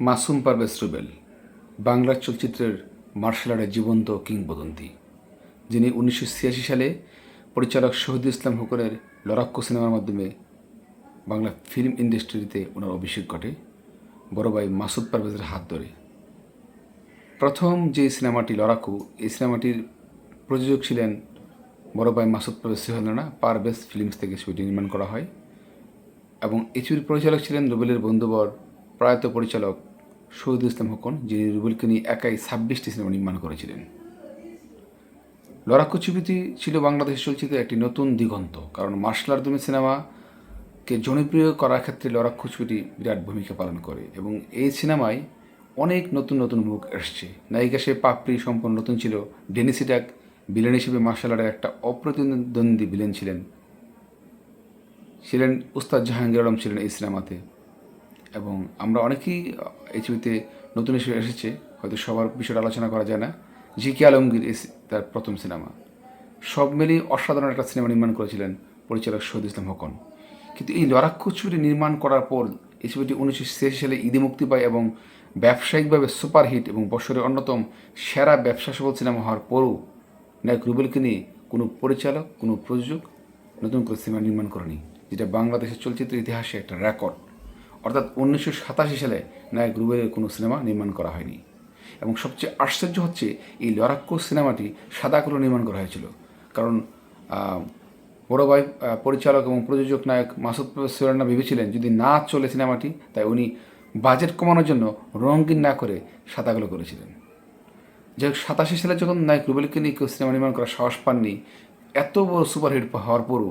মাসুম পারভেজ রুবেল বাংলা চলচ্চিত্রের মার্শাল আর্টের জীবন্ত কিংবদন্তি, যিনি 1986 সালে পরিচালক শহীদুল ইসলাম হুকরের লড়াক্কু সিনেমার মাধ্যমে বাংলা ফিল্ম ইন্ডাস্ট্রিতে ওনার অভিষেক ঘটে বড় ভাই মাসুদ পারভেজের হাত ধরে। প্রথম যে সিনেমাটি লড়াকু, এই সিনেমাটির প্রযোজক ছিলেন বড় ভাই মাসুদ পারভেজ সোহেলরানা। পারভেজ ফিল্মস থেকে ছবিটি নির্মাণ করা হয় এবং এই ছবির পরিচালক ছিলেন রুবেলের বন্ধুবর প্রয়াত পরিচালক শহীদুল ইসলাম হুকন, যিনি রুবেলকে নিয়ে একাই 26টি সিনেমা নির্মাণ করেছিলেন। লড়াকু ছবিটি ছিল বাংলাদেশের চলচ্চিত্রের একটি নতুন দিগন্ত, কারণ মার্শাল আর্ট সিনেমাকে জনপ্রিয় করার ক্ষেত্রে লড়াকু ছবিটি বিরাট ভূমিকা পালন করে এবং এই সিনেমায় অনেক নতুন নতুন মুখ এসছে। নায়িকা সে পাপড়ি সম্পূর্ণ নতুন ছিল। ডেনিসি ডাক ভিলেন হিসেবে মার্শাল আর্টের একটা অপ্রতিদ্বন্দ্বী ভিলেন ছিলেন উস্তাদ জাহাঙ্গীর আলম ছিলেন এই সিনেমাতে। এবং আমরা অনেকেই এই ছবিতে নতুন হিসেবে এসেছে, হয়তো সবার বিষয়টা আলোচনা করা যায় না। জি.কে আলমগীর তার প্রথম সিনেমা। সব মিলিয়ে অসাধারণ একটা সিনেমা নির্মাণ করেছিলেন পরিচালক শহীদুল ইসলাম হুকন। কিন্তু এই লড়াকু ছবিটি নির্মাণ করার পর এই ছবিটি 1986 সালে ঈদে মুক্তি পায় এবং ব্যবসায়িকভাবে সুপারহিট এবং বছরের অন্যতম সেরা ব্যবসা সফল সিনেমা হওয়ার পরও নায়ক রুবেলকে নিয়ে কোনো পরিচালক, কোনো প্রযোজক নতুন করে সিনেমা নির্মাণ করেনি, যেটা বাংলাদেশের চলচ্চিত্র ইতিহাসে একটা রেকর্ড। অর্থাৎ 1987 সালে নায়ক রুবেলের কোনো সিনেমা নির্মাণ করা হয়নি। এবং সবচেয়ে আশ্চর্য হচ্ছে, এই লড়াকু সিনেমাটি সাদা কালো নির্মাণ করা হয়েছিল, কারণ বড় ভাই পরিচালক এবং প্রযোজক নায়ক মাসুদ পারভেজ সোহেলরানা ভেবেছিলেন যদি না চলে সিনেমাটি, তাই উনি বাজেট কমানোর জন্য রঙিন না করে সাদা কালো করেছিলেন। যাই হোক, 87 সালে যখন নায়ক রুবেলকে নিয়ে কেউ সিনেমা নির্মাণ করার সাহস পাননি, এত বড় সুপারহিট হওয়ার পরও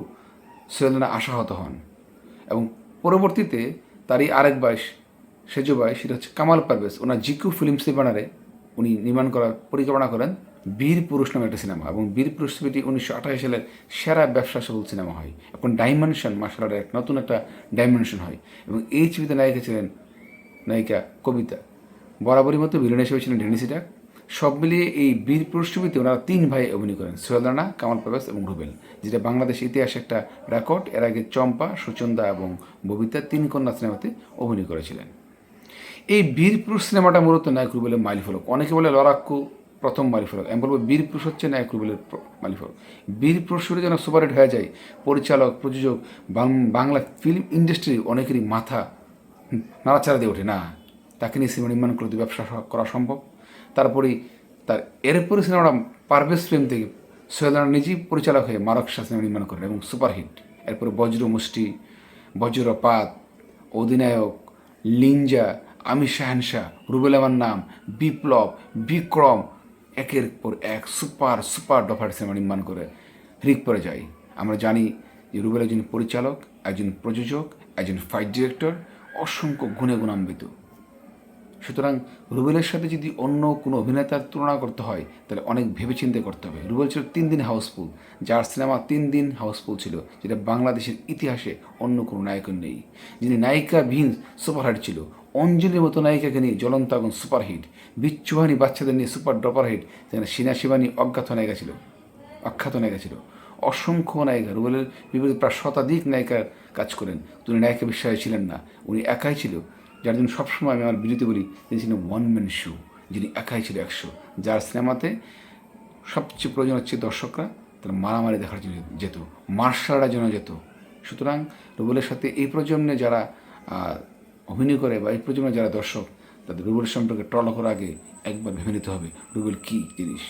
সোহেলরানা আশাহত হন এবং পরবর্তীতে তারই আরেক ভাই, সেজ ভাই, সেটা হচ্ছে কামাল পারভেজ, ওনার জিকু ফিল্মসের ব্যানারে উনি নির্মাণ করার পরিকল্পনা করেন বীর পুরুষ নামে একটা সিনেমা। এবং বীর পুরুষ ছবিটি 1928 সালের সেরা ব্যবসা সফল সিনেমা হয়। এখন ডাইমেনশন মার্শাল আর্টের নতুন একটা ডাইমেনশন হয় এবং এই ছবিতে নায়িকা ছিলেন নায়িকা কবিতা। বরাবরই মতো ভিলেন হিসেবে ছিলেন ডেনিসি ডাক। সব মিলিয়ে এই বীর পুরুষ ছবিতে ওনারা 3 ভাই অভিনয় করেন, সোহেলরানা, কামাল পারভেজ এবং রুবেল, যেটা বাংলাদেশের ইতিহাসে একটা রেকর্ড। এর আগে চম্পা, সুচন্দা এবং ববিতা 3 কন্যা সিনেমাতে অভিনয় করেছিলেন। এই বীর পুরুষ সিনেমাটা মূলত নায়ক রুবেলের মাইলফলক। অনেকে বলে লড়াকু প্রথম মাইলফলক, আমি বলবো বীর পুরুষ হচ্ছে নায়ক রুবেলের মাইলফলক। বীর পুরুষ যেন সুপারহিট হয়ে যায়, পরিচালক, প্রযোজক, বাংলা ফিল্ম ইন্ডাস্ট্রি অনেকেরই মাথা নাড়াচাড়া দিয়ে ওঠে, না তাকে নিয়ে সিনেমা নির্মাণ করতে ব্যবসা করা সম্ভব। তারপরেই এরপরে সিনেমাটা পারভেজ ফিল্ম থেকে সোহেলরানা নিজেই পরিচালক হয়ে মারকসা সিনেমা নির্মাণ করেন এবং সুপারহিট। এরপরে বজ্র মুষ্টি, বজ্রপাত, অধিনায়ক, লিঞ্জা, আমি শাহেনশাহ, রুবেল আমার নাম, বিপ্লব, বিক্রম, একের পর এক সুপার সুপার ডফার সিনেমা নির্মাণ করে হিট পড়ে যায়। আমরা জানি যে রুবেল একজন পরিচালক, একজন প্রযোজক, একজন ফাইট ডিরেক্টর, অসংখ্য গুণে গুণান্বিত। সুতরাং রুবেলের সাথে যদি অন্য কোনো অভিনেতার তুলনা করতে হয়, তাহলে অনেক ভেবেচিন্তে করতে হবে। রুবেল ছিল 3 দিন হাউসফুল, যার সিনেমা 3 দিন হাউসফুল ছিল, যেটা বাংলাদেশের ইতিহাসে অন্য কোনো নায়কের নেই। যিনি নায়িকাবিহীন সুপারহিট ছিল, অঞ্জলির মতো নায়িকাকে নিয়ে জ্বলন্ত আগুন সুপারহিট, বিচ্ছুহানি বাচ্চাদের নিয়ে সুপার ডপারহিট, যেখানে সিনা শিবানী অখ্যাত নায়িকা ছিল। অসংখ্য নায়িকা, রুবেলের বিপরীতে প্রায় শতাধিক নায়িকার কাজ করেন। তিনি নায়িকা বিশ্বাসী ছিলেন না, উনি একাই ছিল, যার জন্য সবসময় আমি আমার বিরতি বলি, তিনি ছিলেন ওয়ান ম্যান শো, যিনি একাই ছিল 100। যার সিনেমাতে সবচেয়ে প্রয়োজন হচ্ছে দর্শকরা তারা মারামারি দেখার জন্য যেত, মার্শাল আর্টের জন্য যেত। সুতরাং রুবেলের সাথে এই প্রজন্মে যারা অভিনয় করে বা এই প্রজন্মে যারা দর্শক, তাদের রুবেল সম্পর্কে ট্রল করার আগে একবার ভেবে নিতে হবে রুবেল কী জিনিস।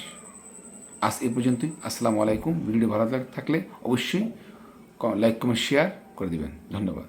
আজ এই পর্যন্তই। আসসালামু আলাইকুম। ভিডিও ভালো থাকলে অবশ্যই লাইক, কমেন্ট, শেয়ার করে দেবেন। ধন্যবাদ।